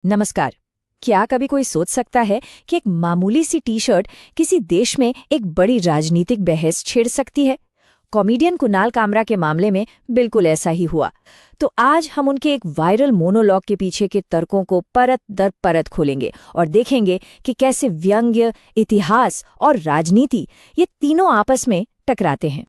नमस्कार। क्या कभी कोई सोच सकता है कि एक मामूली सी टी शर्ट किसी देश में एक बड़ी राजनीतिक बहस छेड़ सकती है? कॉमेडियन कुणाल कामरा के मामले में बिल्कुल ऐसा ही हुआ। तो आज हम उनके एक वायरल मोनोलॉग के पीछे के तर्कों को परत दर परत खोलेंगे और देखेंगे कि कैसे व्यंग्य, इतिहास और राजनीति ये तीनों आपस में टकराते हैं।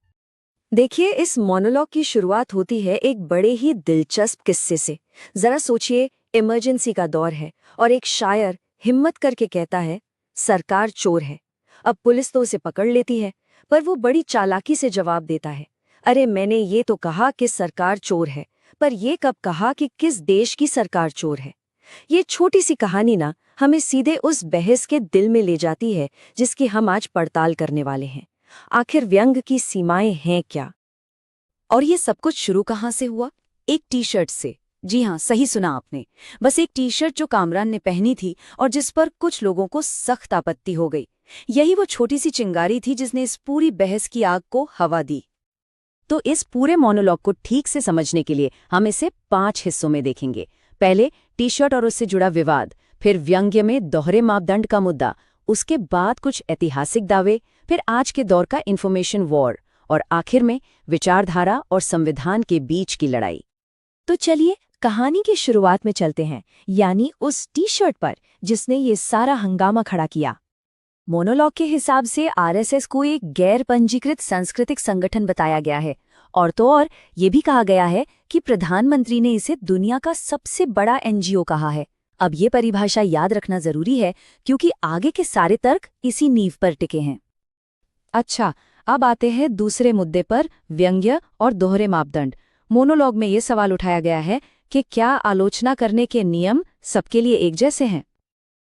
देखिए, इस मोनोलॉग की शुरुआत होती है एक बड़े ही दिलचस्प किस्से से। जरा सोचिए, इमरजेंसी का दौर है और एक शायर हिम्मत करके कहता है, सरकार चोर है। अब पुलिस तो उसे पकड़ लेती है, पर वो बड़ी चालाकी से जवाब देता है, अरे मैंने ये तो कहा कि सरकार चोर है, पर ये कब कहा कि किस देश की सरकार चोर है। ये छोटी सी कहानी ना हमें सीधे उस बहस के दिल में ले जाती है जिसकी हम आज पड़ताल करने वाले हैं। आखिर व्यंग की सीमाएं हैं क्या? और ये सब कुछ शुरू कहाँ से हुआ? एक टी शर्ट से। जी हाँ, सही सुना आपने। बस एक टी शर्ट जो कामरान ने पहनी थी और जिस पर कुछ लोगों को सख्त आपत्ति हो गई। यही वो छोटी सी चिंगारी थी जिसने इस पूरी बहस की आग को हवा दी। तो इस पूरे मोनोलॉग को ठीक से समझने के लिए हम इसे 5 हिस्सों में देखेंगे। पहले टी शर्ट और उससे जुड़ा विवाद, फिर व्यंग्य में दोहरे मापदंड का मुद्दा, उसके बाद कुछ ऐतिहासिक दावे, फिर आज के दौर का इन्फॉर्मेशन वॉर और आखिर में विचारधारा और संविधान के बीच की लड़ाई। तो चलिए कहानी की शुरुआत में चलते हैं, यानी उस टी शर्ट पर जिसने ये सारा हंगामा खड़ा किया। मोनोलॉग के हिसाब से आरएसएस को एक गैर पंजीकृत सांस्कृतिक संगठन बताया गया है और तो और ये भी कहा गया है कि प्रधानमंत्री ने इसे दुनिया का सबसे बड़ा एनजीओ कहा है। अब ये परिभाषा याद रखना जरूरी है क्योंकि आगे के सारे तर्क इसी नींव पर टिके हैं। अच्छा, अब आते हैं दूसरे मुद्दे पर, व्यंग्य और दोहरे मापदंड। मोनोलॉग में ये सवाल उठाया गया है कि क्या आलोचना करने के नियम सबके लिए एक जैसे हैं?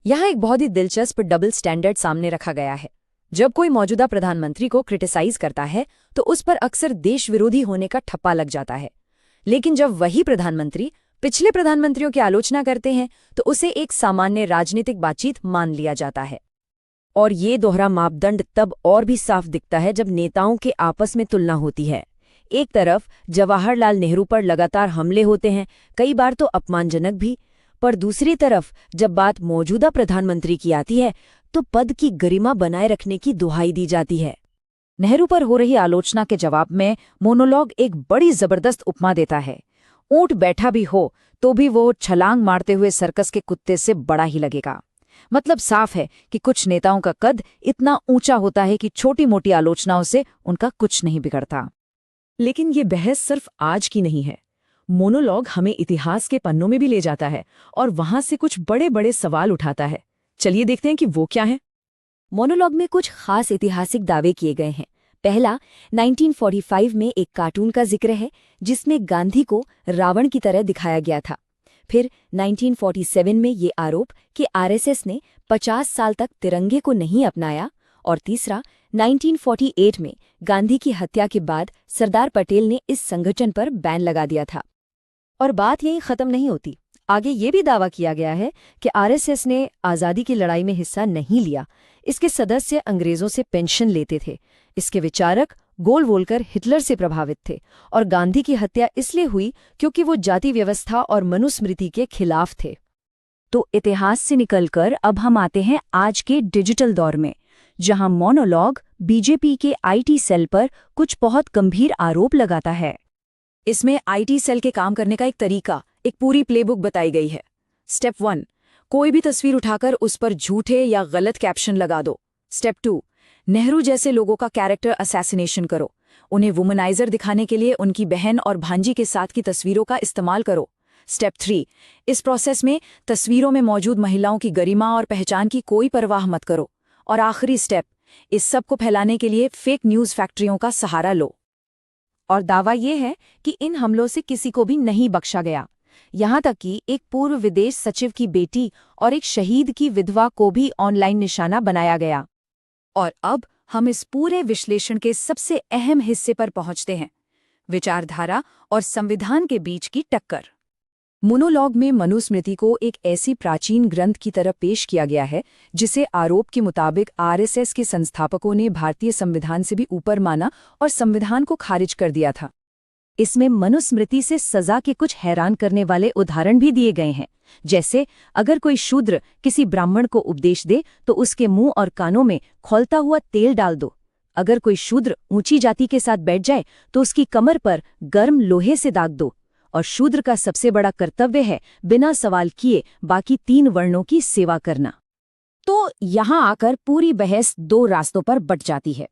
यहाँ एक बहुत ही दिलचस्प डबल स्टैंडर्ड सामने रखा गया है। जब कोई मौजूदा प्रधानमंत्री को क्रिटिसाइज करता है तो उस पर अक्सर देश विरोधी होने का ठप्पा लग जाता है, लेकिन जब वही प्रधानमंत्री पिछले प्रधानमंत्रियों की आलोचना करते हैं तो उसे एक सामान्य राजनीतिक बातचीत मान लिया जाता है। और ये दोहरा मापदंड तब और भी साफ दिखता है जब नेताओं के आपस में तुलना होती है। एक तरफ जवाहरलाल नेहरू पर लगातार हमले होते हैं, कई बार तो अपमानजनक भी, पर दूसरी तरफ जब बात मौजूदा प्रधानमंत्री की आती है तो पद की गरिमा बनाए रखने की दुहाई दी जाती है। नेहरू पर हो रही आलोचना के जवाब में मोनोलॉग एक बड़ी जबरदस्त उपमा देता है। ऊंट बैठा भी हो तो भी वो छलांग मारते हुए सर्कस के कुत्ते से बड़ा ही लगेगा। मतलब साफ है कि कुछ नेताओं का कद इतना ऊंचा होता है कि छोटी मोटी आलोचनाओं से उनका कुछ नहीं बिगड़ता। लेकिन ये बहस सिर्फ आज की नहीं है। मोनोलॉग हमें इतिहास के पन्नों में भी ले जाता है और वहां से कुछ बड़े बड़े सवाल उठाता है। चलिए देखते हैं कि वो क्या है। मोनोलॉग में कुछ खास ऐतिहासिक दावे किए गए हैं। पहला, 1945 में एक कार्टून का जिक्र है जिसमें गांधी को रावण की तरह दिखाया गया था। फिर 1947 में ये आरोप कि आरएसएस ने 50 साल तक तिरंगे को नहीं अपनाया। और तीसरा, 1948 में गांधी की हत्या के बाद सरदार पटेल ने इस संगठन पर बैन लगा दिया था। और बात यही खत्म नहीं होती। आगे ये भी दावा किया गया है कि आरएसएस ने आज़ादी की लड़ाई में हिस्सा नहीं लिया। इसके सदस्य अंग्रेजों से पेंशन लेते थे। इसके विचारक गोल वोल्कर हिटलर से प्रभावित थे और गांधी की हत्या इसलिए हुई क्योंकि वो जाति व्यवस्था और मनुस्मृति के खिलाफ थे। तो इतिहास से निकलकर अब हम आते हैं आज के डिजिटल दौर में, जहां मोनोलॉग बीजेपी के आईटी सेल पर कुछ बहुत गंभीर आरोप लगाता है। इसमें आईटी सेल के काम करने का एक तरीका, एक पूरी प्लेबुक बताई गई है। स्टेप 1, कोई भी तस्वीर उठाकर उस पर झूठे या गलत कैप्शन लगा दो। स्टेप 2, नेहरू जैसे लोगों का कैरेक्टर असैसिनेशन करो। उन्हें वुमनाइजर दिखाने के लिए उनकी बहन और भांजी के साथ की तस्वीरों का इस्तेमाल करो। स्टेप 3, इस प्रोसेस में तस्वीरों में मौजूद महिलाओं की गरिमा और पहचान की कोई परवाह मत करो। और आखिरी स्टेप, इस सब को फैलाने के लिए फेक न्यूज़ फैक्ट्रियों का सहारा लो। और दावा ये है कि इन हमलों से किसी को भी नहीं बख्शा गया, यहाँ तक कि एक पूर्व विदेश सचिव की बेटी और एक शहीद की विधवा को भी ऑनलाइन निशाना बनाया गया। और अब हम इस पूरे विश्लेषण के सबसे अहम हिस्से पर पहुंचते हैं, विचारधारा और संविधान के बीच की टक्कर। मोनोलॉग में मनुस्मृति को एक ऐसी प्राचीन ग्रंथ की तरह पेश किया गया है जिसे आरोप के मुताबिक आरएसएस के संस्थापकों ने भारतीय संविधान से भी ऊपर माना और संविधान को खारिज कर दिया था। इसमें मनुस्मृति से सजा के कुछ हैरान करने वाले उदाहरण भी दिए गए हैं। जैसे अगर कोई शूद्र किसी ब्राह्मण को उपदेश दे तो उसके मुंह और कानों में खौलता हुआ तेल डाल दो। अगर कोई शूद्र ऊंची जाति के साथ बैठ जाए तो उसकी कमर पर गर्म लोहे से दाग दो। और शूद्र का सबसे बड़ा कर्तव्य है बिना सवाल किए बाकी 3 वर्णों की सेवा करना। तो यहाँ आकर पूरी बहस 2 रास्तों पर बंट जाती है।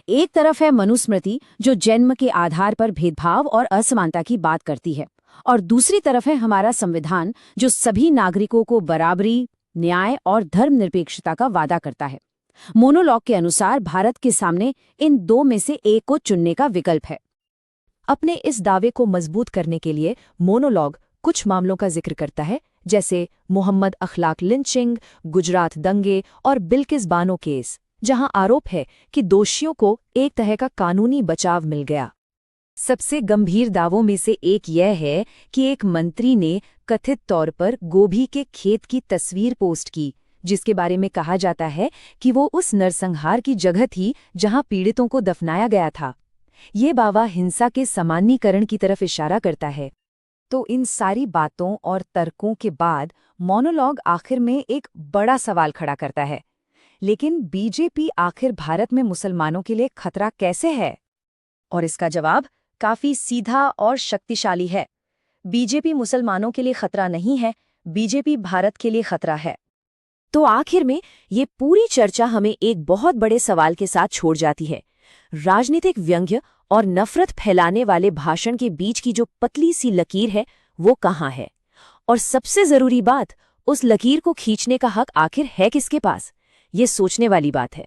एक तरफ है मनुस्मृति जो जन्म के आधार पर भेदभाव और असमानता की बात करती है, और दूसरी तरफ है हमारा संविधान जो सभी नागरिकों को बराबरी, न्याय और धर्मनिरपेक्षता का वादा करता है। मोनोलॉग के अनुसार भारत के सामने इन 2 में से एक को चुनने का विकल्प है। अपने इस दावे को मजबूत करने के लिए मोनोलॉग कुछ मामलों का जिक्र करता है, जैसे मोहम्मद अखलाक लिंचिंग, गुजरात दंगे और बिल्किस बानो केस, जहां आरोप है कि दोषियों को एक तरह का कानूनी बचाव मिल गया। सबसे गंभीर दावों में से एक यह है कि एक मंत्री ने कथित तौर पर गोभी के खेत की तस्वीर पोस्ट की, जिसके बारे में कहा जाता है कि वो उस नरसंहार की जगह थी जहां पीड़ितों को दफनाया गया था। ये दावा हिंसा के सामान्यीकरण की तरफ इशारा करता है। तो इन सारी बातों और तर्कों के बाद मोनोलॉग आखिर में एक बड़ा सवाल खड़ा करता है, लेकिन बीजेपी आखिर भारत में मुसलमानों के लिए खतरा कैसे है? और इसका जवाब काफी सीधा और शक्तिशाली है। बीजेपी मुसलमानों के लिए खतरा नहीं है, बीजेपी भारत के लिए खतरा है। तो आखिर में ये पूरी चर्चा हमें एक बहुत बड़े सवाल के साथ छोड़ जाती है। राजनीतिक व्यंग्य और नफरत फैलाने वाले भाषण के बीच की जो पतली सी लकीर है वो कहाँ है? और सबसे जरूरी बात, उस लकीर को खींचने का हक आखिर है किसके पास? ये सोचने वाली बात है।